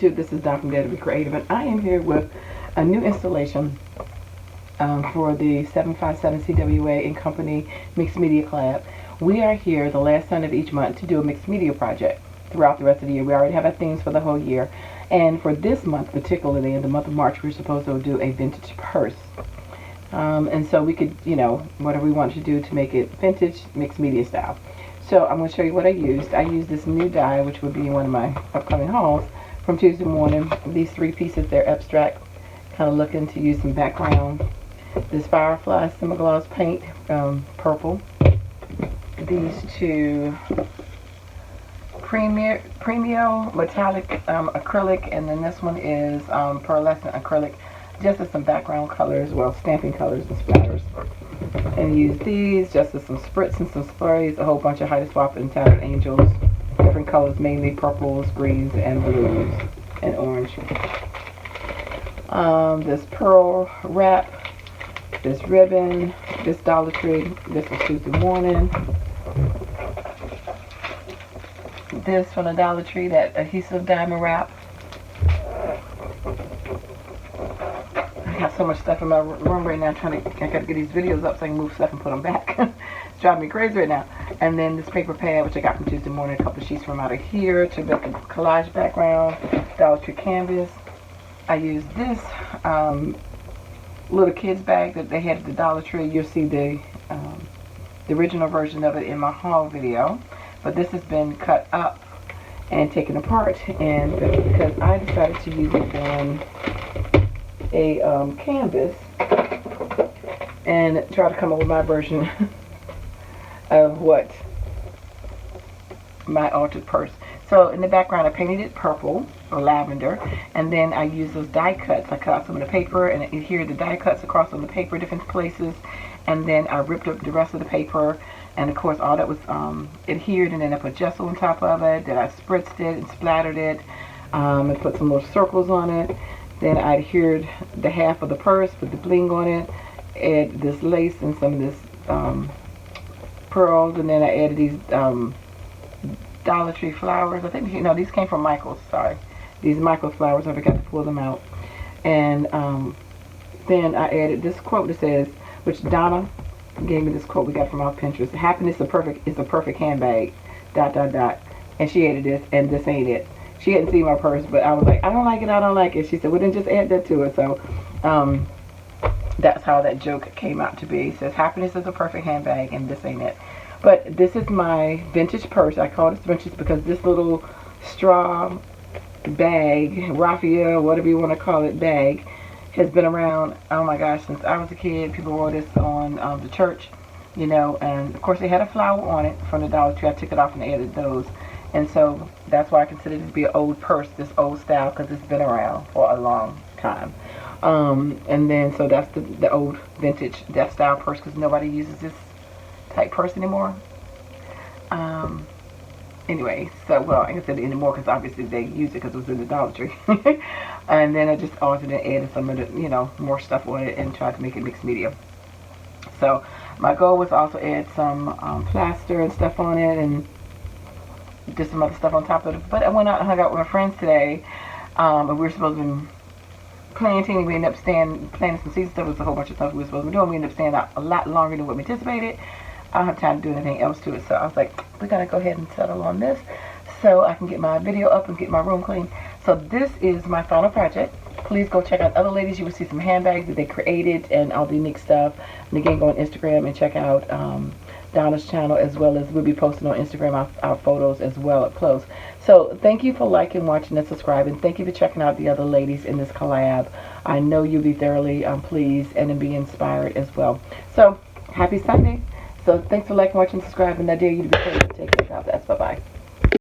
YouTube, this is Don from DaretoBeCreative, and I am here with a new installation for the 757 CWA and Company Mixed Media Collab. We are here the last Sunday of each month to do a mixed media project throughout the rest of the year. We already have our themes for the whole year, and for this month particularly, in the month of March, we're supposed to do a vintage purse. And so we could, you know, whatever we want to do to make it vintage mixed media style. So I'm going to show you what I used. I used this new die, which would be in one of my upcoming hauls, from Tuesday morning. These three pieces, they're abstract, kind of looking to use some background. This Firefly Semi-Gloss paint, purple. These two Premio metallic acrylic, and then this one is pearlescent acrylic, just as some background colors, well, stamping colors and splatters. And use these just as some spritz and some sprays, a whole bunch of Hide Swap and Tattered Angels, different colors, mainly purples, greens, and blues, and orange. This pearl wrap, this ribbon, this Dollar Tree, this was Tuesday morning. This from the Dollar Tree, that adhesive diamond wrap. I got so much stuff in my room right now. I gotta get these videos up so I can move stuff and put them back. It's driving me crazy right now. And then this paper pad, which I got from Tuesday morning, a couple of sheets from out of here to make a collage background. Dollar Tree canvas. I used this little kids bag that they had at the Dollar Tree. You'll see the original version of it in my haul video. But this has been cut up and taken apart, and because I decided to use it on a canvas and try to come up with my version of what my altered purse. So in the background I painted it purple or lavender, and then I used those die cuts. I cut out some of the paper, and here the die cuts across on the paper, different places, and then I ripped up the rest of the paper, and of course all that was adhered, and then I put gesso on top of it. Then I spritzed it and splattered it, and put some little circles on it. Then I adhered the half of the purse with the bling on it, add this lace and some of this pearls, and then I added these Dollar Tree flowers. I think, no, these came from Michael's, sorry. These Michael's flowers, I forgot to pull them out. And then I added this quote that says, which Donna gave me this quote we got from our Pinterest: happiness is a perfect handbag, ... And she added this, and this ain't it. She hadn't seen my purse, but I was like, I don't like it, I don't like it. She said, well, then just add that to it. So that's how that joke came out to be. It says, happiness is a perfect handbag, and this ain't it. But this is my vintage purse. I call this vintage because this little straw bag, Raphael, whatever you want to call it, bag, has been around, oh my gosh, since I was a kid. People wore this on the church, you know, and of course they had a flower on it from the Dollar Tree. I took it off and added those. And so that's why I consider this to be an old purse, this old style, because it's been around for a long time. And then, so that's the old vintage, that style purse, because nobody uses this type purse anymore. Anyway, so, well, I can say anymore because obviously they use it because it was in the Dollar Tree. And then I just altered and added some of the, you know, more stuff on it and tried to make it mixed media. So my goal was also add some plaster and stuff on it, and just some other stuff on top of it. But I went out and hung out with my friends today, and we were supposed to be planting. We ended up planting some seed stuff. It was a whole bunch of stuff we were supposed to be doing. We ended up staying out a lot longer than what we anticipated. I don't have time to do anything else to it, so I was like, we're gonna go ahead and settle on this so I can get my video up and get my room clean. So this is my final project. Please go check out other ladies. You will see some handbags that they created and all the unique stuff. And again, go on Instagram and check out Donna's channel, as well as we'll be posting on Instagram our photos as well up close. So thank you for liking, watching, and subscribing. Thank you for checking out the other ladies in this collab. I know you'll be thoroughly pleased and be inspired as well. So happy Sunday. So thanks for liking, watching, subscribing. I dare you to be creative. Take care. God bless. Bye-bye.